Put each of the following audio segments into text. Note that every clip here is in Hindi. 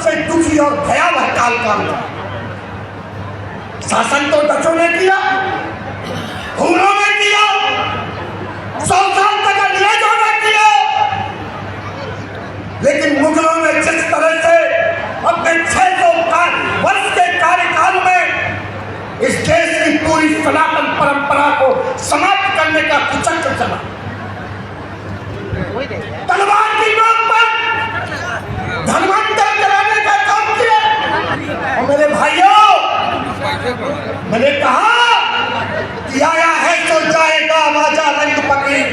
सबसे दुखी और भयावह कालकाल था। शासन तो डचों ने किया, हुनों ने किया, 100 साल तक अंग्रेजों ने किया, लेकिन मुगलों ने जिस तरह से अपने 600 वर्ष के कार्यकाल में इस देश की पूरी सनातन परंपरा को समाप्त करने का कुचक्र चला, तलवार की नोक पर धर्मांतर कराने का काम किया। और मेरे भाइयों, मैंने कहा कि आया है तो जाएगा राजा रंग फकीर,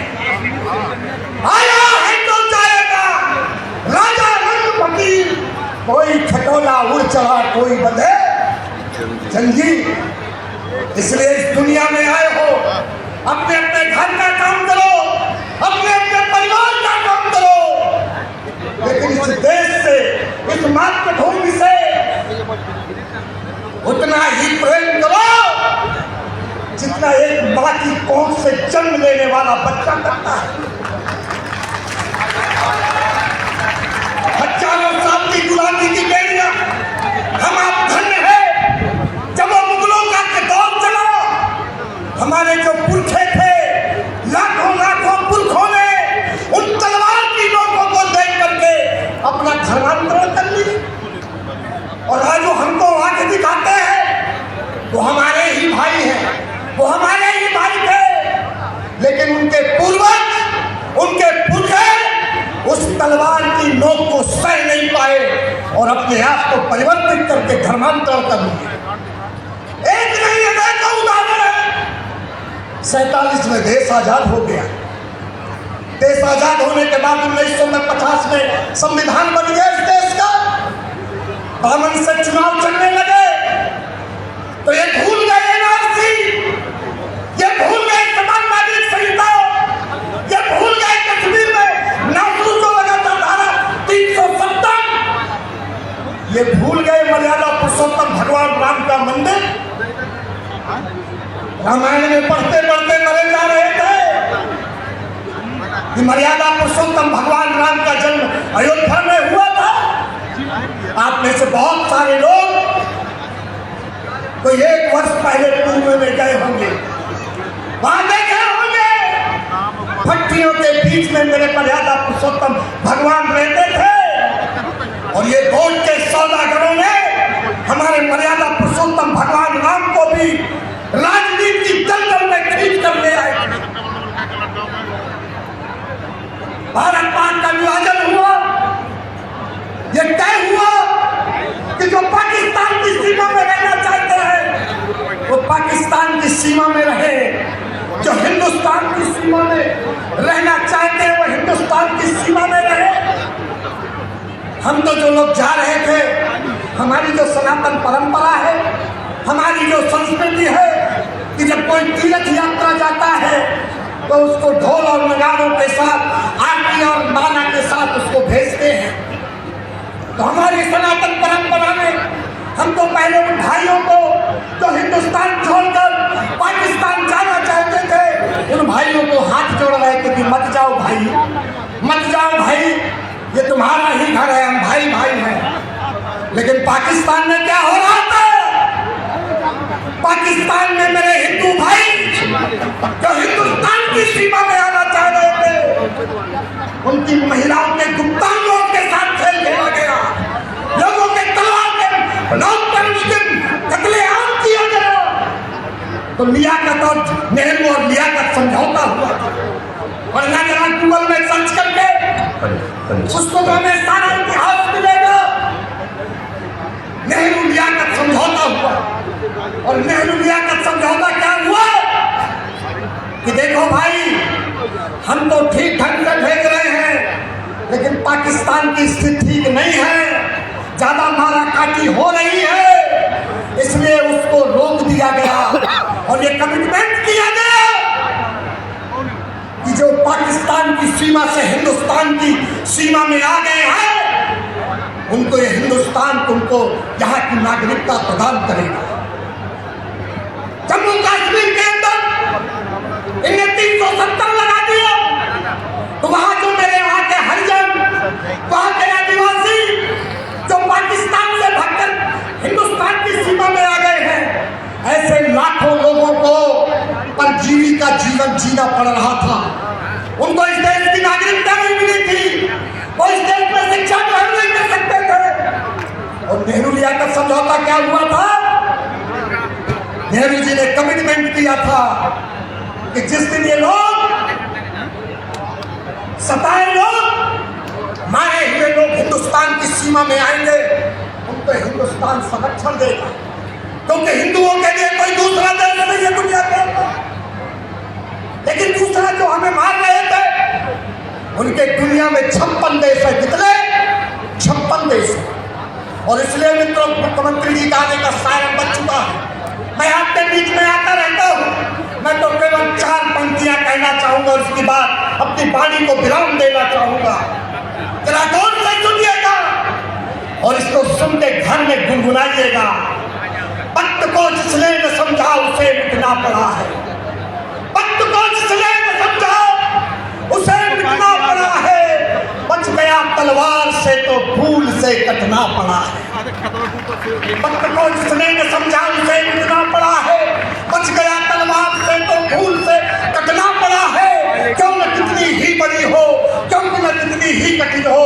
आया है तो जाएगा राजा रंग फकीर, कोई खटोला उड़ चढ़ा कोई बंधे जंजीर। इसलिए इस दुनिया में आए हो, अपने अपने घर का काम करो, अपने अपने परिवार का काम करो, लेकिन इस देश से, इस मातृभूमि से उतना ही प्रेम करो जितना एक माँ की कोख से जन्म लेने वाला बच्चा करता है। हजारों साल की गुलामी की बेड़ियां हम आप धन्य है जब वो मुगलों का दौर चला। हमारे जो पुरखे थे, लाखों लाखों पुरखों ने उन तलवार की नोकों को देख करके अपना धर्मांतरण कर लिया। और आज वो हमको आगे दिखाते हैं वो हमारे ही भाई हैं, वो हमारे ही भाई थे, लेकिन उनके पूर्वज, उनके पुरखे उस तलवार की नोक को सह नहीं पाए और अपने आप को परिवर्तित करके धर्मांतरण कर लिए। एक नहीं अनेक उदाहरण है। 47 में देश आजाद हो गया। देश आजाद होने के बाद 1950 में संविधान बन गया इस देश का। दामन से चुनाव चलने लगे तो ये भूल गए एनआरसी, ये भूल गए समान नागरिक संहिता, ये भूल गए कश्मीर में नागरिकों को लगा था धारा 370, ये भूल गए मर्यादा पुरुषोत्तम भगवान राम का मंदिर। रामायण में पढ़ते पढ़ते मरे जा रहे थे कि मर्यादा पुरुषोत्तम भगवान राम का जन्म अयोध्या में हुआ था। आप में से बहुत सारे लोग तो 1 वर्ष पहले पूर्व में गए होंगे, वहां देखे होंगे भट्टियों के बीच में मेरे मर्यादा पुरुषोत्तम भगवान रहते थे और ये वोट के सौदागरों ने हमारे मर्यादा पुरुषोत्तम भगवान राम को भी राजनीति की दलदल में खींच कर ले आए। भारत पाक का विभाजन हुआ, ये तय हुआ कि जो पाकिस्तान की सीमा में रहना चाहते हैं वो पाकिस्तान की सीमा में रहे, जो हिंदुस्तान की सीमा में रहना चाहते हैं वो हिंदुस्तान की सीमा में रहे। हम तो जो लोग जा रहे थे, हमारी जो सनातन परंपरा है, हमारी जो संस्कृति है कि जब कोई तीर्थ यात्रा जाता है तो उसको ढोल और नगाड़ों के साथ, आरती और माला के साथ उसको भेजते हैं। तो हमारी सनातन परंपरा में हमको पहले उन भाइयों को जो हिंदुस्तान छोड़कर पाकिस्तान जाना चाहते थे, उन भाइयों को हाथ जोड़ रहे थे कि मत जाओ भाई, मत जाओ भाई, ये तुम्हारा ही घर है, हम भाई भाई हैं। लेकिन पाकिस्तान में क्या हो रहा था? पाकिस्तान में मेरे हिंदू भाई जो हिंदुस्तान की सीमा में आना चाह रहे थे, उनकी महिलाओं के गुप्तांगों के साथ खेल खेला गया, लोगों के तलवार के नोक पर उनके कत्लेआम किया गया। तो लियाकत और नेहरू और लियाकत समझौता हुआ और ना जरा गूगल में सर्च करके उसको तो हमें सारा इतिहास मिलेगा। नेहरू लियाकत समझौता हुआ और नेहरू लियाकत समझौता क्या हुआ कि देखो भाई, हम तो ठीक ढंग से भेज रहे हैं लेकिन पाकिस्तान की स्थिति ठीक नहीं है, ज्यादा मारा काटी हो रही है, इसलिए उसको रोक दिया गया और ये कमिटमेंट किया गया कि जो पाकिस्तान की सीमा से हिंदुस्तान की सीमा में आ गए हैं उनको ये हिंदुस्तान उनको यहाँ की नागरिकता प्रदान करेगा। जम्मू कश्मीर के अंदर इन्हें 370 लगा दिया तो वहां जो मेरे वहां के हरिजन, वहां के आदिवासी जो पाकिस्तान जीवन जीना पड़ रहा था। उनको इस देश की नागरिकता नहीं मिली थी, वो इस देश में शिक्षा ग्रहण नहीं कर सकते थे। और नेहरू लियाकत समझौता क्या हुआ था? नेहरू जी ने कमिटमेंट किया था कि जिस दिन ये लोग सताए लोग, मारे हुए लोग हिंदुस्तान की सीमा में आएंगे, उनको हिंदुस्तान संरक्षण देगा, क्योंकि हिंदुओं के लिए कोई दूसरा देश नहीं है दुनिया के अंदर। लेकिन दूसरा जो हमें मार रहे थे, उनके दुनिया में 56 देश है। कितने? 56 देश। और इसलिए मित्रों, मुख्यमंत्री जी का आने का सायरन बच चुका है। मैं आपके बीच में आता रहता हूँ। मैं तो केवल 4 पंक्तियां कहना चाहूंगा, उसके बाद अपनी वाणी को विराम देना चाहूंगा। जरा गौर से सुनिएगा और इसको सुन के घर में गुनगुनाइएगा। वक्त को जिसने न समझा उसे मिटना पड़ा है। वक्त को जिसने न समझा उसे मिटना पड़ा है। बच गया तलवार से तो फूल से कटना पड़ा है। वक्त को जिसने न समझा उसे मिटना पड़ा है। बच गया तलवार से तो फूल से कटना पड़ा है। क्यों न कितनी ही बड़ी हो, क्यों न कितनी ही कठिन हो,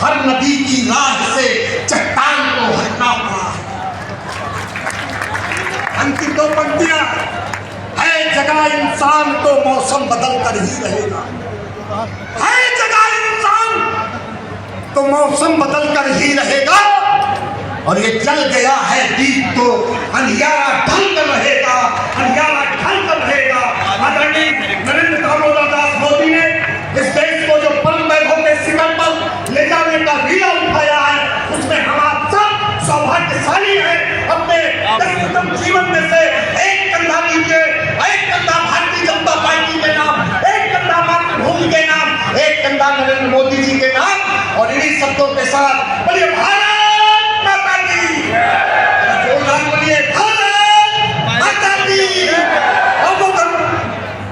हर नदी की राह से चट्टान को हटना पड़ा है। अंतिम 2 पंक्तियां है। जगह इंसान तो मौसम बदल कर ही रहेगा। है जगह इंसान तो मौसम बदल कर ही रहेगा। और ये जल गया है दीप तो अंधियारा ढल कर रहेगा। अंधियारा